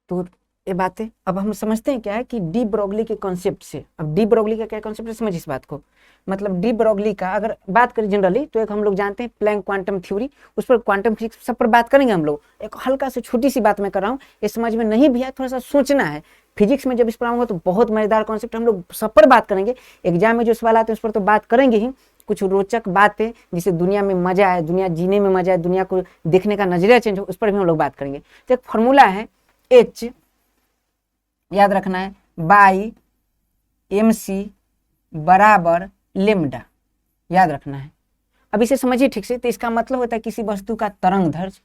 S1: तो ये बातें अब हम समझते हैं क्या है कि डी ब्रॉगली के कॉन्सेप्ट से। अब डी ब्रॉगली का क्या कॉन्सेप्ट है, समझिए इस बात को। मतलब डी ब्रॉगली का अगर बात करें जनरली, तो एक हम लोग जानते हैं प्लैंक क्वांटम थ्योरी, उस पर क्वांटम फिजिक्स सब पर बात करेंगे हम लोग। एक हल्का से छोटी सी बात मैं कर रहा हूँ, ये समझ में नहीं भी है, थोड़ा सा सोचना है। फिजिक्स में जब इस पर आऊंगा तो बहुत मजेदार कॉन्सेप्ट, हम लोग सब पर बात करेंगे। एग्जाम में जो सवाल आते हैं उस पर तो बात करेंगे ही, कुछ रोचक बातें जिससे दुनिया में मजा आए, दुनिया जीने में मजा आए, दुनिया को देखने का नजरिया चेंज हो, उस पर भी हम लोग बात करेंगे। तो एक फॉर्मूला है H, याद रखना है, बाई MC बराबर लेमडा, याद रखना है। अब इसे समझिए ठीक से। तो इसका मतलब होता है किसी वस्तु का तरंग दैर्घ्य,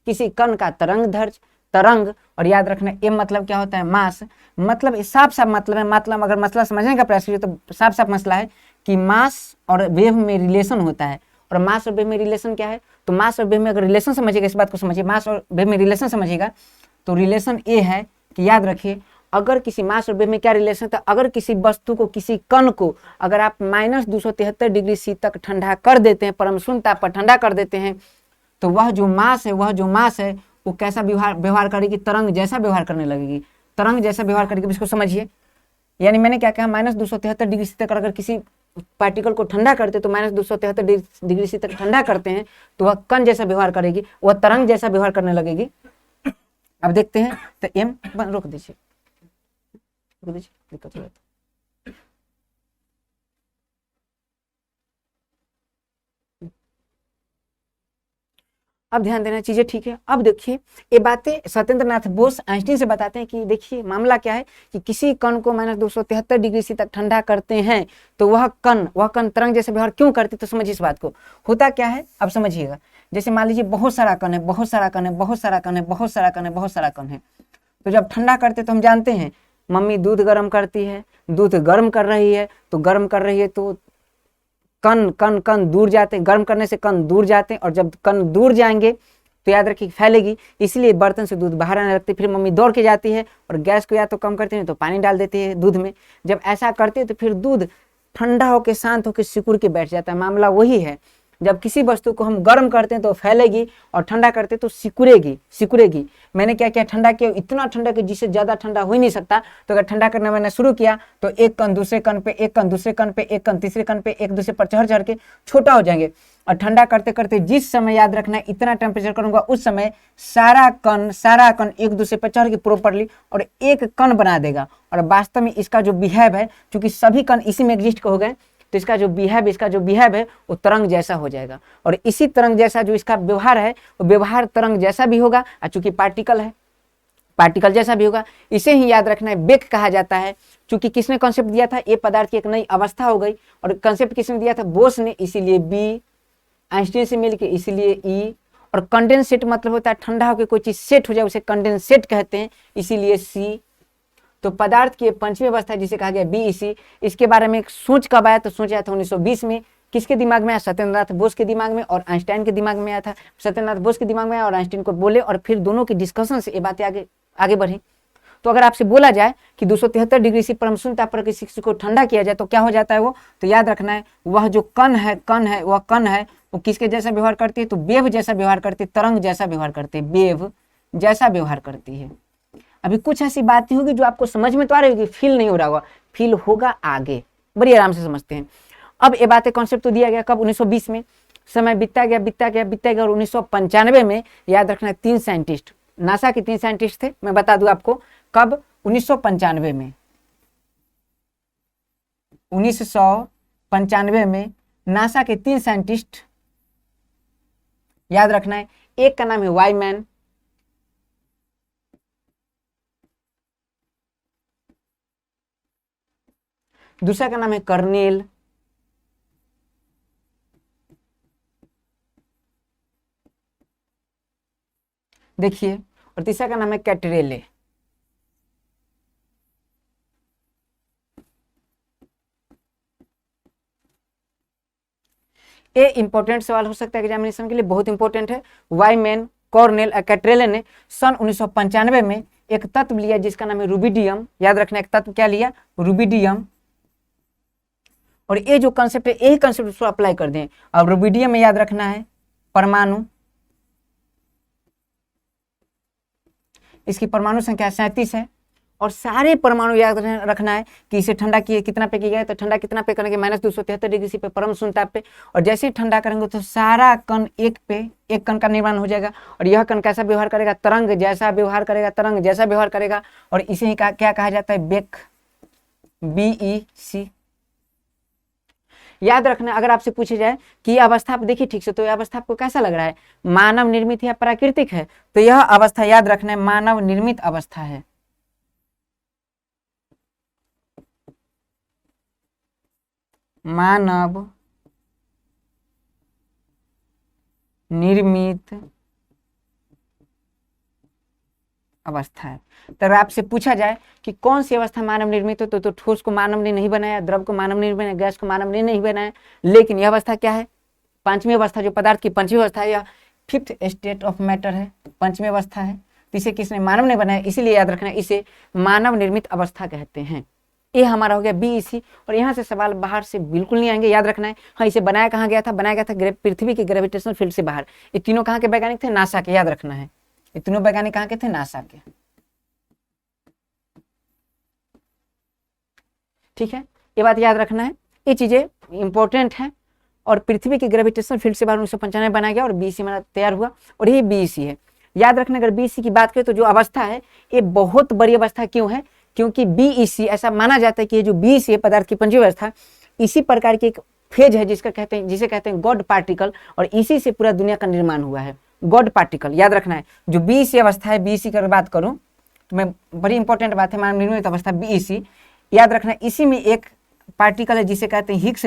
S1: किसी कण का तरंग दैर्घ्य, तरंग। और याद रखना M मतलब क्या होता है? मास। मतलब साफ साफ मतलब है, मतलब अगर मसला समझने का प्रयास कीजिए तो साफ साफ मसला है कि मास और वेव में रिलेशन होता है। और मास और वेव में रिलेशन क्या है? तो मास और वेव में अगर रिलेशन समझिएगा, इस बात को समझिए, मास और वेव में रिलेशन समझिएगा, तो रिलेशन ये है कि याद रखिए, अगर किसी मास और वेव में क्या रिलेशन था, अगर किसी वस्तु को, किसी कण को अगर आप -273 डिग्री सी तक ठंडा कर देते हैं, परम शून्य ताप पर ठंडा कर देते हैं, तो वह जो मास है वो कैसा व्यवहार करेगी? तरंग जैसा व्यवहार करने लगेगी, तरंग जैसा व्यवहार करेगी। इसको समझिए। यानी मैंने क्या कहा, -273 डिग्री सी तक अगर किसी पार्टिकल को ठंडा करते, तो -273 डिग्री सी तक ठंडा करते हैं, तो वह कण जैसा व्यवहार करेगी, वह तरंग जैसा व्यवहार करने लगेगी। अब देखते हैं। तो M रोक दीजिए, दिक्कत हो जाती। अब ध्यान देना, चीजें ठीक है। अब देखिए, ये बातें सत्येंद्र नाथ बोस आइंस्टीन से बताते हैं कि देखिए मामला क्या है कि किसी कण को -273 डिग्री सी तक ठंडा करते हैं, तो वह कण तरंग जैसे व्यवहार क्यों करती? तो समझिए इस बात को। होता क्या है, अब समझिएगा। जैसे मान लीजिए बहुत सारा कण है, बहुत सारा कण है, बहुत सारा कण है, बहुत सारा कण है, बहुत सारा कण है। तो जब ठंडा करते तो हम जानते हैं, मम्मी दूध गर्म करती है, दूध गर्म कर रही है, तो गर्म कर रही है तो कण दूर जाते हैं, गर्म करने से कण दूर जाते हैं, और जब कण दूर जाएंगे तो याद रखिए फैलेगी, इसलिए बर्तन से दूध बाहर आने लगती है। फिर मम्मी दौड़ के जाती है और गैस को या तो कम करती है तो पानी डाल देती है दूध में। जब ऐसा करती है तो फिर दूध ठंडा होकर शांत होकर सिकुड़ के बैठ जाता है। मामला वही है, जब किसी वस्तु को हम गर्म करते हैं तो फैलेगी और ठंडा करते हैं तो सिकुड़ेगी। मैंने क्या किया, ठंडा किया, इतना ठंडा कि जिससे ज्यादा ठंडा हो ही नहीं सकता। तो अगर ठंडा करना मैंने शुरू किया तो एक कण दूसरे कण पे, एक कण दूसरे कण पे, एक कण तीसरे कण पे, एक दूसरे पर चढ़ के छोटा हो जाएंगे। और ठंडा करते करते जिस समय याद रखना है इतना टेम्परेचर करूंगा, उस समय सारा कण एक दूसरे पर चढ़ के प्रॉपरली और एक कण बना देगा। और वास्तव में इसका जो बिहेव है, चूंकि सभी कण इसी में एग्जिस्ट हो गए, तो इसका जो बिहेव है वो तरंग जैसा हो जाएगा। और इसी तरंग जैसा जो इसका व्यवहार है, वो व्यवहार तरंग जैसा भी होगा। और चूंकि पार्टिकल है, पार्टिकल जैसा भी होगा। इसे ही याद रखना है वेग कहा जाता है। चूंकि किसने कॉन्सेप्ट दिया था, ये पदार्थ की एक नई अवस्था हो गई। और कॉन्सेप्ट किसने दिया था, बोस ने, इसीलिए बी। आइंस्टीन से मिलके इसीलिए ई। और कंडेंसेट मतलब होता है ठंडा होकर कोई चीज सेट हो जाए, उसे कंडेंसेट कहते हैं, इसीलिए सी। तो पदार्थ की पंचमी अवस्था जिसे कहा गया बीईसी, इसके बारे में एक सोच कब आया, तो सोच आया था 1920 में। किसके दिमाग में आया? सत्येंद्रनाथ बोस के दिमाग में और आइंस्टाइन के दिमाग में आया था। सत्येंद्रनाथ बोस के दिमाग में आया और आइंस्टाइन को बोले और फिर दोनों की डिस्कशन से ये बातें आगे बढ़ी। तो अगर आपसे बोला जाए कि 273 डिग्री से परम शून्य ताप पर किसी चीज को ठंडा किया जाए तो क्या हो जाता है वो, तो याद रखना है वह जो कण है वो किसके जैसा व्यवहार करती है, तो वेव जैसा व्यवहार करती है, तरंग जैसा व्यवहार करती है, वेव जैसा व्यवहार करती है। अभी कुछ ऐसी बातें होगी जो आपको समझ में तो आ रही होगी, फील नहीं हो रहा होगा, फील होगा आगे, बड़ी आराम से समझते हैं। अब ये बातें कॉन्सेप्ट तो दिया गया कब? 1920 में। समय बीतता गया और 1995 में याद रखना 3 साइंटिस्ट, नासा के 3 साइंटिस्ट थे, मैं बता दूं आपको कब, 1995 में। 1995 में नासा के 3 साइंटिस्ट याद रखना है, एक का नाम है वाईमैन, दूसरा का नाम है कर्नेल, देखिए, और तीसरा का नाम है कैटरेले। ये इंपॉर्टेंट सवाल हो सकता है एग्जामिनेशन के लिए, बहुत इंपॉर्टेंट है। वाईमैन, कॉर्नेल और कैटरेले ने सन 1995 में एक तत्व लिया जिसका नाम है रूबिडियम। याद रखना, एक तत्व क्या लिया? रूबिडियम। और ये जो कंसेप्ट है, यही कंसेप्ट उसको अप्लाई कर दें। अब रूबिडियम में याद रखना है परमाणु, इसकी परमाणु संख्या 37 है और सारे परमाणु याद रखना है कि इसे ठंडा किए कितना पे किया गया, तो ठंडा कितना पे करेंगे? -273 डिग्री सी पे परम शून्य ताप पे। और जैसे ही ठंडा करेंगे तो सारा कण एक कण का निर्माण हो जाएगा और यह कण कैसा व्यवहार करेगा? तरंग जैसा व्यवहार करेगा, तरंग जैसा व्यवहार करेगा। और इसे ही क्या कहा जाता है? बेक, BEC। याद रखना, अगर आपसे पूछे जाए कि यह अवस्था आप देखिए ठीक से, तो यह अवस्था आपको कैसा लग रहा है? मानव निर्मित या प्राकृतिक है? तो यह अवस्था याद रखना है मानव निर्मित अवस्था है। मानव निर्मित अवस्था है। तो आपसे पूछा जाए कि कौन सी अवस्था मानव निर्मित हो, तो ठोस को मानव ने नहीं बनाया, द्रव को मानव ने बनाया, गैस को मानव ने नहीं बनाया, लेकिन यह अवस्था क्या है? पांचवी अवस्था, जो पदार्थ की पंचमी अवस्था है, यह 5th स्टेट ऑफ मैटर है, पंचमी अवस्था है। तो इसे किसने? मानव ने बनाया, इसीलिए याद रखना इसे मानव निर्मित अवस्था कहते हैं। ये हमारा हो गया BEC। और यहाँ से सवाल बाहर से बिल्कुल नहीं आएंगे, याद रखना है। हाँ, इसे बनाया कहाँ गया था? बनाया गया था पृथ्वी के ग्रेविटेशनल फील्ड से बाहर। ये तीनों कहाँ के वैज्ञानिक थे? नासा के, याद रखना है। ये तीनों वैज्ञानिक कहाँ के थे? नासा के। ठीक है, ये बात याद रखना है, ये चीजें इंपॉर्टेंट है। और पृथ्वी के ग्रेविटेशनल फील्ड से बाहर 1995 बनाया गया और BEC में तैयार हुआ और ये BEC है। याद रखना, अगर BEC की बात करें तो जो अवस्था है ये बहुत बड़ी अवस्था क्यों है? क्योंकि BEC ऐसा माना जाता है कि ये जो BEC है, पदार्थ की पंचमी अवस्था, इसी प्रकार की एक फेज है जिसे कहते हैं गॉड पार्टिकल, और इसी से पूरा दुनिया का निर्माण हुआ है, गॉड पार्टिकल। याद रखना है, जो BEC अवस्था है, BEC की अगर बात करूं तो मैं बड़ी इंपॉर्टेंट बात है, मानव निर्मित अवस्था BEC। याद रखना, इसी में एक पार्टिकल है जिसे कहते हैं हिग्स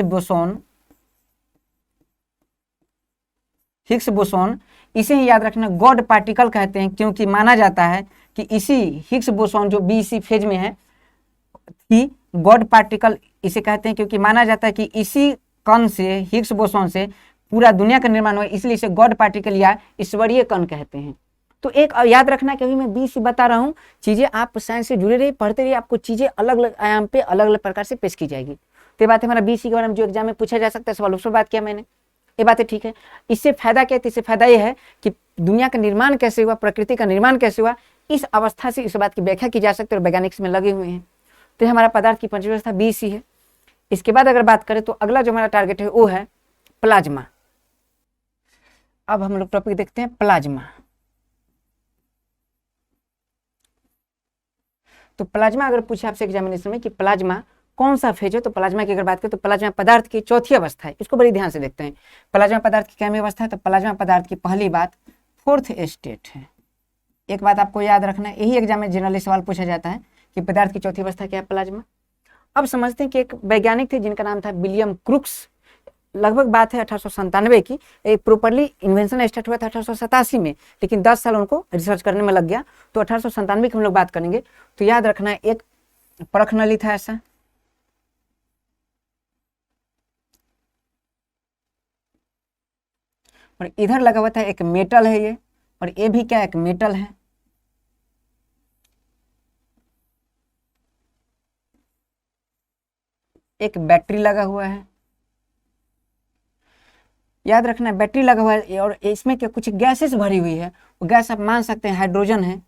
S1: बोसोन। इसे ही याद रखना गॉड पार्टिकल कहते हैं, क्योंकि माना जाता है कि इसी हिग्स बोसोन जो BEC फेज में है थी, गॉड पार्टिकल इसे कहते हैं, क्योंकि माना जाता है कि इसी कण से, हिग्स बोसोन से पूरा दुनिया का निर्माण हुआ, इसलिए इसे गॉड पार्टिकल या ईश्वरीय कण कहते हैं। तो एक याद रखना कि अभी मैं BEC बता रहा हूँ, चीजें आप साइंस से जुड़े रहिए, पढ़ते रहिए, आपको चीजें अलग अलग आयाम पे अलग अलग प्रकार से पेश की जाएगी। तो ये बात है हमारा BEC के बारे में जो एग्जाम में पूछा जा सकता है सवाल, उस पर बात किया मैंने, ये बात है ठीक है। इससे फायदा क्या है? इससे फायदा ये है कि दुनिया का निर्माण कैसे हुआ, प्रकृति का निर्माण कैसे हुआ, इस अवस्था से इस बात की व्याख्या की जा सकती है और वैज्ञानिक इसमें लगे हुए हैं। तो हमारा पदार्थ की पंचमी अवस्था BEC है। इसके बाद अगर बात करें तो अगला जो हमारा टारगेट है वो है प्लाज्मा। अब हम लोग टॉपिक देखते हैं प्लाज्मा। तो प्लाज्मा अगर पूछे आपसे एग्जामिनेशन में कि प्लाज्मा कौन सा फेज है, तो प्लाज्मा की अगर बात करें तो प्लाज्मा पदार्थ की चौथी अवस्था है। इसको बड़ी ध्यान से देखते हैं, प्लाज्मा पदार्थ की क्या अवस्था है? तो प्लाज्मा पदार्थ की पहली बात 4th स्टेट है। एक बात आपको याद रखना है, यही एग्जाम में जनरली सवाल पूछा जाता है कि पदार्थ की चौथी अवस्था क्या है? प्लाज्मा। अब समझते हैं कि एक वैज्ञानिक थे जिनका नाम था विलियम क्रूक्स। लगभग बात है 1897 की। एक प्रॉपरली इन्वेंशन स्टार्ट हुआ था 1887 में, लेकिन 10 साल उनको रिसर्च करने में लग गया, तो 1897 की हम लोग बात करेंगे। तो याद रखना है, एक परख नली था ऐसा। और इधर लगा हुआ था एक मेटल है ये, और ये भी क्या एक मेटल है। एक बैटरी लगा हुआ है, याद रखना बैटरी लगा हुआ है, और इसमें क्या कुछ गैसेस भरी हुई है। वो गैस आप मान सकते हैं हाइड्रोजन है।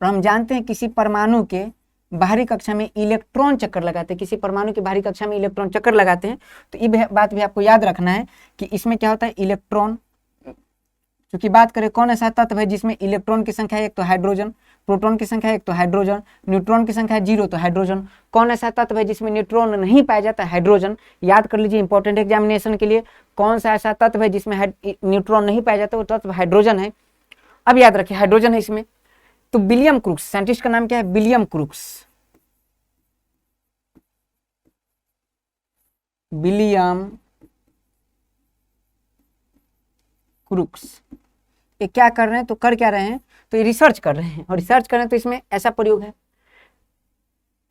S1: और हम जानते हैं किसी परमाणु के बाहरी कक्षा में इलेक्ट्रॉन चक्कर लगाते हैं, किसी परमाणु की बाहरी कक्षा में इलेक्ट्रॉन चक्कर लगाते हैं। तो ये बात भी आपको याद रखना है कि इसमें क्या होता है, इलेक्ट्रॉन। क्योंकि बात करें कौन ऐसा तत्व है जिसमें इलेक्ट्रॉन की संख्या है एक तो हाइड्रोजन, प्रोटॉन की संख्या है एक तो हाइड्रोजन, न्यूट्रॉन की संख्या है 0 तो हाइड्रोजन। कौन ऐसा तत्व है जिसमें न्यूट्रॉन नहीं पाया जाता, हाइड्रोजन। याद कर लीजिए इंपॉर्टेंट एग्जामिनेशन के लिए, कौन सा ऐसा तत्व है जिसमें न्यूट्रॉन नहीं पाया जाता, वो तत्व हाइड्रोजन है। अब याद रखिए हाइड्रोजन है इसमें। तो विलियम क्रूक्स, साइंटिस्ट का नाम क्या है, विलियम क्रूक्स। विलियम क्रूक्स ये क्या कर रहे हैं, तो कर क्या रहे हैं, तो ये रिसर्च कर रहे हैं। और रिसर्च कर रहे हैं तो इसमें ऐसा प्रयोग है।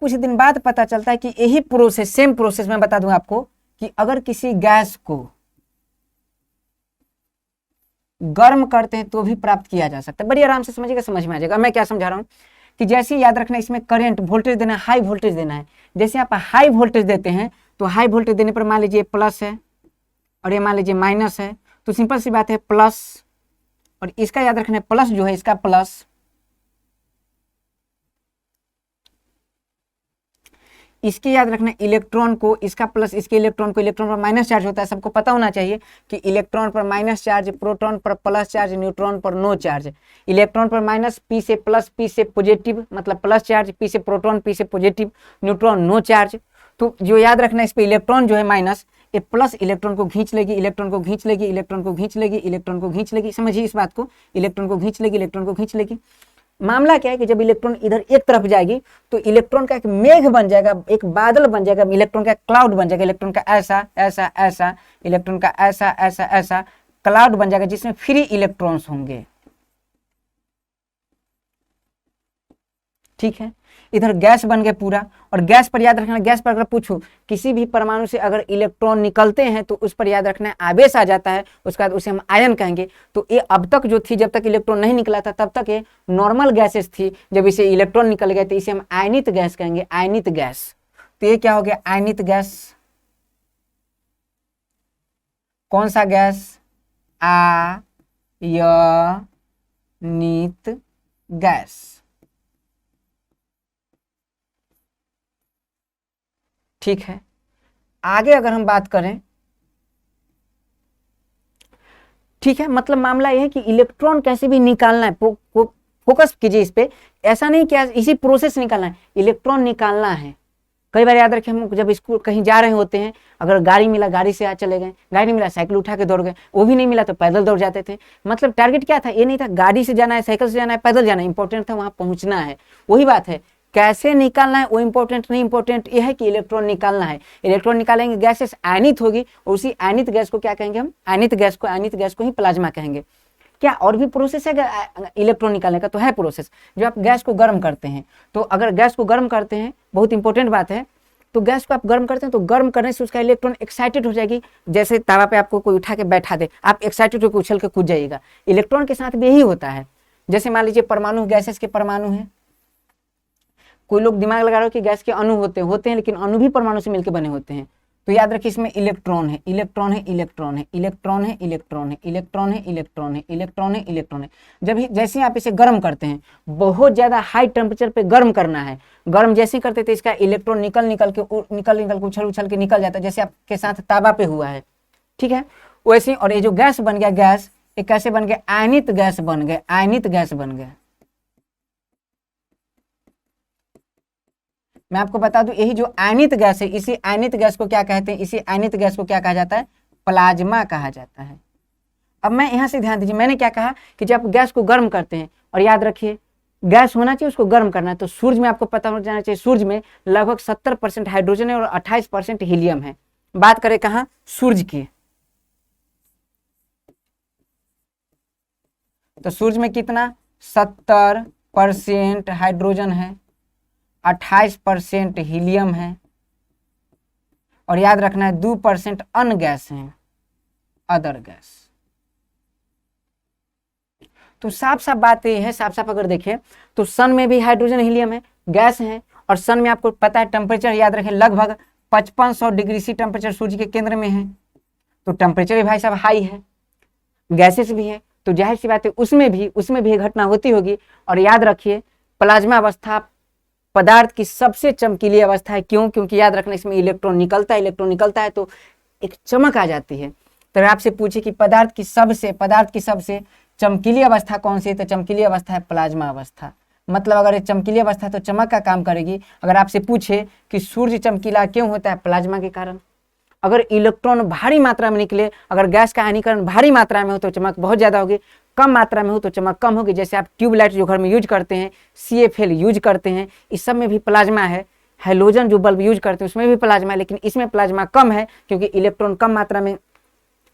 S1: कुछ दिन बाद पता चलता है कि यही प्रोसेस, सेम प्रोसेस मैं बता दूं आपको, कि अगर किसी गैस को गर्म करते हैं तो भी प्राप्त किया जा सकता है। बड़ी आराम से समझिएगा, समझ में आ जाएगा। मैं क्या समझा रहा हूं कि जैसे याद रखना इसमें करंट वोल्टेज देना है, हाई वोल्टेज देना है। जैसे आप हाई वोल्टेज देते हैं तो हाई वोल्टेज देने पर मान लीजिए प्लस है और ये मान लीजिए माइनस है, तो सिंपल सी बात है प्लस, और इसका याद रखना है प्लस जो है इसका प्लस, इसके याद रखना इलेक्ट्रॉन को, इसका प्लस, इसके इलेक्ट्रॉन को, इलेक्ट्रॉन पर माइनस चार्ज होता है। सबको पता होना चाहिए कि इलेक्ट्रॉन पर माइनस चार्ज, प्रोटॉन पर प्लस चार्ज, न्यूट्रॉन पर नो चार्ज। इलेक्ट्रॉन पर माइनस, पी से प्लस, पी से पॉजिटिव मतलब प्लस चार्ज, पी से प्रोटॉन, पी से पॉजिटिव, न्यूट्रॉन नो चार्ज। तो जो याद रखना इस पे इलेक्ट्रॉन जो है माइनस, ये प्लस इलेक्ट्रॉन को खींच लेगी, इलेक्ट्रॉन को खींच लेगी, इलेक्ट्रॉन को खींच लेगी, इलेक्ट्रॉन को खींच लेगी। समझिए इस बात को, इलेक्ट्रॉन को खींच लेगी, इलेक्ट्रॉन को खींच लेगी। मामला क्या है कि जब इलेक्ट्रॉन इधर एक तरफ जाएगी तो इलेक्ट्रॉन का एक मेघ बन जाएगा, एक बादल बन जाएगा, इलेक्ट्रॉन का क्लाउड बन जाएगा। इलेक्ट्रॉन का ऐसा ऐसा ऐसा, इलेक्ट्रॉन का ऐसा ऐसा ऐसा क्लाउड बन जाएगा जिसमें फ्री इलेक्ट्रॉन्स होंगे। ठीक है, इधर गैस बन गए पूरा। और गैस पर याद रखना, गैस पर अगर पूछूं किसी भी परमाणु से अगर इलेक्ट्रॉन निकलते हैं तो उस पर याद रखना आवेश आ जाता है, उसके बाद उसे हम आयन कहेंगे। तो ये अब तक जो थी, जब तक इलेक्ट्रॉन नहीं निकला था तब तक ये नॉर्मल गैसेस थी। जब इसे इलेक्ट्रॉन निकल गए तो इसे हम आयनित गैस कहेंगे, आयनित गैस। तो ये क्या हो गया, आयनित गैस। कौन सा गैस, आयनित गैस। ठीक है, आगे अगर हम बात करें, ठीक है, मतलब मामला यह है कि इलेक्ट्रॉन कैसे भी निकालना है, फोकस कीजिए इस पे। ऐसा नहीं कि इसी प्रोसेस निकालना है, इलेक्ट्रॉन निकालना है। कई बार याद रखें, हम जब स्कूल कहीं जा रहे होते हैं, अगर गाड़ी मिला गाड़ी से चले गए, गाड़ी नहीं मिला साइकिल उठा के दौड़ गए, वो भी नहीं मिला तो पैदल दौड़ जाते थे। मतलब टारगेट क्या था, ये नहीं था गाड़ी से जाना है, साइकिल से जाना है, पैदल जाना है, इंपॉर्टेंट था वहां पहुंचना है। वही बात है, कैसे निकालना है वो इंपॉर्टेंट नहीं, इंपॉर्टेंट ये है कि इलेक्ट्रॉन निकालना है। इलेक्ट्रॉन निकालेंगे, गैसेस आयनित होगी, और उसी आयनित गैस को क्या कहेंगे हम, आयनित गैस को ही प्लाज्मा कहेंगे। क्या और भी प्रोसेस है इलेक्ट्रॉन निकालने का, तो है प्रोसेस। जो आप गैस को गर्म करते हैं, तो अगर गैस को गर्म करते हैं, बहुत इंपॉर्टेंट बात है, तो गैस को आप गर्म करते हैं तो गर्म करने से उसका इलेक्ट्रॉन एक्साइटेड हो जाएगी। जैसे तावा पे आपको कोई उठा के बैठा दे, आप एक्साइटेड होकर उछल के कूद जाइएगा। इलेक्ट्रॉन के साथ भी यही होता है। जैसे मान लीजिए परमाणु, गैसेस के परमाणु हैं, कोई लोग दिमाग लगा रहे हो कि गैस के अणु होते हैं, लेकिन अणु भी परमाणु से मिलकर बने होते हैं। तो याद रखिए इसमें इलेक्ट्रॉन है, इलेक्ट्रॉन है, इलेक्ट्रॉन है, इलेक्ट्रॉन है, इलेक्ट्रॉन है, इलेक्ट्रॉन है, इलेक्ट्रॉन है, इलेक्ट्रॉन है, इलेक्ट्रॉन है। जब जैसे ही आप इसे गर्म करते हैं, बहुत ज्यादा हाई टेम्परेचर पे गर्म करना है, गर्म जैसे ही करते थे इसका इलेक्ट्रॉन निकल के उछल के निकल जाता है, जैसे आपके साथ तावा पे हुआ है। ठीक है, वैसे। और ये जो गैस बन गया, गैस ये कैसे बन गया, आयनित गैस बन गए, आयनित गैस बन गए। मैं आपको बता दूं, यही जो आयनित गैस है, इसी आयनित गैस को क्या कहते हैं, इसी आयनित गैस को क्या कहा जाता है, प्लाज्मा कहा जाता है। अब मैं यहां से ध्यान दीजिए, मैंने क्या कहा कि जब आप गैस को गर्म करते हैं, और याद रखिए गैस होना चाहिए, उसको गर्म करना है, तो सूरज में आपको पता हो जाना चाहिए, सूरज में लगभग 70% हाइड्रोजन है और 28% हीलियम है। बात करें कहां, सूरज की, तो सूरज में कितना, 70, परसेंट हाइड्रोजन है, 28% हीलियम है, और याद रखना है 2% अन्य गैस हैं, अदर गैस। तो साफ साफ बात ये है, साफ साफ अगर देखें तो सन में भी हाइड्रोजन हीलियम है, गैस है, और सन में आपको पता है टेम्परेचर याद रखें लगभग 5500 डिग्री सी टेम्परेचर सूर्य के केंद्र में है। तो टेम्परेचर भी भाई साहब हाई है, गैसेस भी है, तो जाहिर सी बात है उसमें भी घटना होती होगी। और याद रखिए प्लाज्मा अवस्था पदार्थ की सबसे चमकीली अवस्था है। क्यों? क्योंकि याद रखना इसमें इलेक्ट्रॉन निकलता है तो एक चमक आ जाती है। तो आपसे पूछे कि पदार्थ की सबसे चमकीली अवस्था कौन सी है, तो चमकीली अवस्था है प्लाज्मा अवस्था। मतलब अगर ये चमकीली अवस्था है तो चमक का काम करेगी। अगर आपसे पूछे कि सूर्य चमकीला क्यों होता है, प्लाज्मा के कारण। अगर इलेक्ट्रॉन भारी मात्रा में निकले, अगर गैस का आयनीकरण भारी मात्रा में हो तो चमक बहुत ज्यादा होगी, कम मात्रा में हो तो चमक कम होगी। जैसे आप ट्यूबलाइट जो घर में यूज करते हैं, CFL यूज करते हैं, इस सब में भी प्लाज्मा है। हैलोजन जो बल्ब यूज करते हैं उसमें भी प्लाज्मा है, लेकिन इसमें प्लाज्मा कम है क्योंकि इलेक्ट्रॉन कम मात्रा में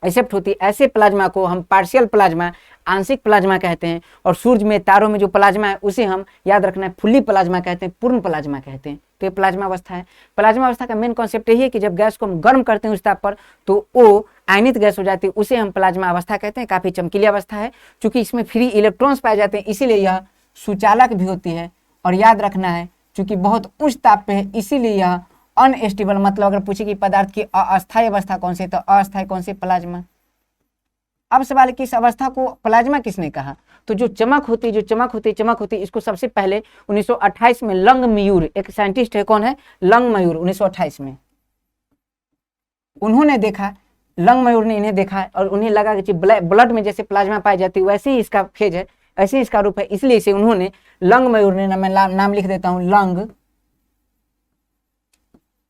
S1: एक्सेप्ट होती है। ऐसे प्लाज्मा को हम पार्शियल प्लाज्मा, आंशिक प्लाज्मा कहते हैं। और सूर्य में, तारों में जो प्लाज्मा है उसे हम याद रखना है फुल्ली प्लाज्मा कहते हैं, पूर्ण प्लाज्मा कहते हैं। तो ये प्लाज्मा अवस्था है। प्लाज्मा अवस्था का मेन कॉन्सेप्ट यही है कि जब गैस को हम गर्म करते हैं उस ताप पर तो वो आयनित गैस हो जाती है, उसे हम प्लाज्मा अवस्था कहते हैं। काफी चमकीली अवस्था है, चूंकि इसमें फ्री इलेक्ट्रॉन्स पाए जाते हैं इसीलिए यह सुचालक भी होती है। और याद रखना है चूंकि बहुत उच्च ताप पे है इसीलिए यह अनस्टेबल, मतलब अगर पूछे कि पदार्थ की अस्थायी अवस्था कौन सी, तो अस्थायी कौन सी, प्लाज्मा। अब सवाल है कि इस अवस्था को प्लाज्मा किसने कहा? तो जो चमक होती है इसको सबसे पहले 1928 में लंग मयूर, एक साइंटिस्ट है, कौन है? लंग मयूर। 1928 में उन्होंने देखा, लंग मयूर ने इन्हें देखा और उन्हें लगा कि ब्लड में जैसे प्लाज्मा पाई जाती है वैसे ही इसका फेज है, ऐसे ही इसका रूप है, इसलिए इसे उन्होंने लंग मयूर ने, मैं नाम लिख देता हूं, लंग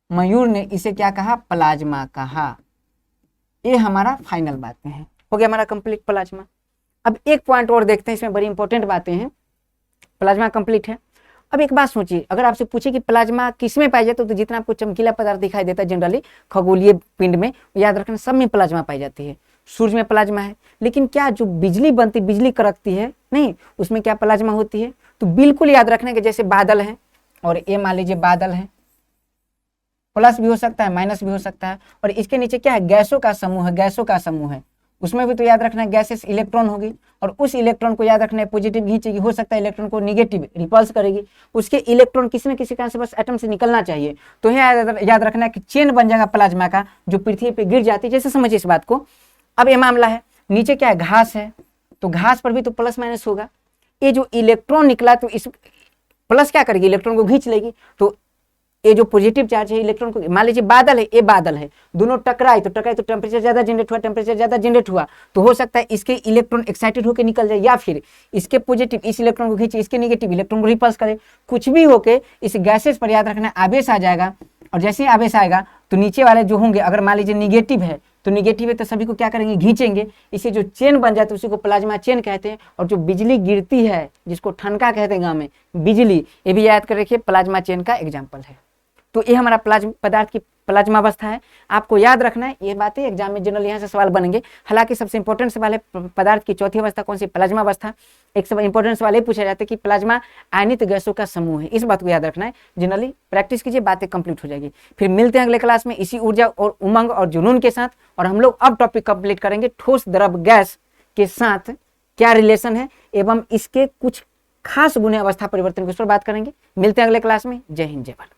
S1: मयूर ने इसे क्या कहा? प्लाज्मा कहा। ये हमारा फाइनल बातें हैं, हो गया हमारा कंप्लीट प्लाज्मा। अब एक पॉइंट और देखते हैं, इसमें बड़ी इंपॉर्टेंट बातें हैं। प्लाज्मा कंप्लीट है। अब एक बात सोचिए, अगर आपसे पूछे कि प्लाज्मा किसमें पाई जाती है, तो जितना आपको चमकीला पदार्थ दिखाई देता है जनरली खगोलीय पिंड में, याद रखना सब में प्लाज्मा पाई जाती है। सूर्य में प्लाज्मा है, लेकिन क्या जो बिजली बनती, बिजली कड़कती है, नहीं, उसमें क्या प्लाज्मा होती है? तो बिल्कुल याद रखना कि जैसे बादल है, और ये मान लीजिए बादल है, प्लस भी हो सकता है माइनस भी हो सकता है, और इसके नीचे क्या है? गैसों का समूह है, उसमें भी तो याद रखना है गैसेस इलेक्ट्रॉन होगी, और उस इलेक्ट्रॉन को याद रखना है पॉजिटिव खींचेगी, हो सकता है इलेक्ट्रॉन को निगेटिव रिपल्स करेगी, उसके इलेक्ट्रॉन किसी न किसी कारण से बस एटम से निकलना चाहिए। तो याद रखना है कि चेन बन जाएगा प्लाज्मा का, जो पृथ्वी पे गिर जाती है। जैसे समझिए इस बात को। अब ये मामला है, नीचे क्या है? घास है, तो घास पर भी तो प्लस माइनस होगा। ये जो इलेक्ट्रॉन निकला तो इस प्लस क्या करेगी? इलेक्ट्रॉन को खींच लेगी। तो ये जो पॉजिटिव चार्ज है इलेक्ट्रॉन को, मान लीजिए बादल है, ये बादल है, दोनों टकराए तो टेम्परेचर ज्यादा जनरेट हुआ, तो हो सकता है इसके इलेक्ट्रॉन एक्साइटेड होकर निकल जाए, या फिर इसके पॉजिटिव इस इलेक्ट्रॉन को खींचे, इसके नेगेटिव इलेक्ट्रॉन को रिपल्स करे, कुछ भी होके इस गैसेस पर याद रखना आवेश आ जाएगा। और जैसे ही आवेश आएगा तो नीचे वाले जो होंगे, अगर मान लीजिए निगेटिव है तो सभी को क्या करेंगे? खींचेंगे। इसे जो चेन बन जाती है उसी को प्लाज्मा चेन कहते हैं। और जो बिजली गिरती है, जिसको ठनका कहते हैं गाँव में, बिजली, ये भी याद कर रखिए, प्लाज्मा चेन का एग्जाम्पल है। तो ये हमारा पदार्थ की प्लाज्मा अवस्था है। आपको याद रखना है ये बातें, एग्जाम में जनरल यहाँ से सवाल बनेंगे। हालांकि सबसे इंपॉर्टेंट सवाल है पदार्थ की चौथी अवस्था कौन सी? प्लाज्मा अवस्था। एक सब इंपॉर्टेंट सवाल ये पूछा जाता है कि प्लाज्मा आयनित गैसों का समूह है, इस बात को याद रखना है। जनरली प्रैक्टिस कीजिए, बातें कंप्लीट हो जाएगी। फिर मिलते हैं अगले क्लास में इसी ऊर्जा और उमंग और जुनून के साथ, और हम लोग अब टॉपिक कंप्लीट करेंगे ठोस द्रव गैस के साथ क्या रिलेशन है एवं इसके कुछ खास गुण अवस्था परिवर्तन की उस पर बात करेंगे। मिलते हैं अगले क्लास में। जय हिंद, जय भारत।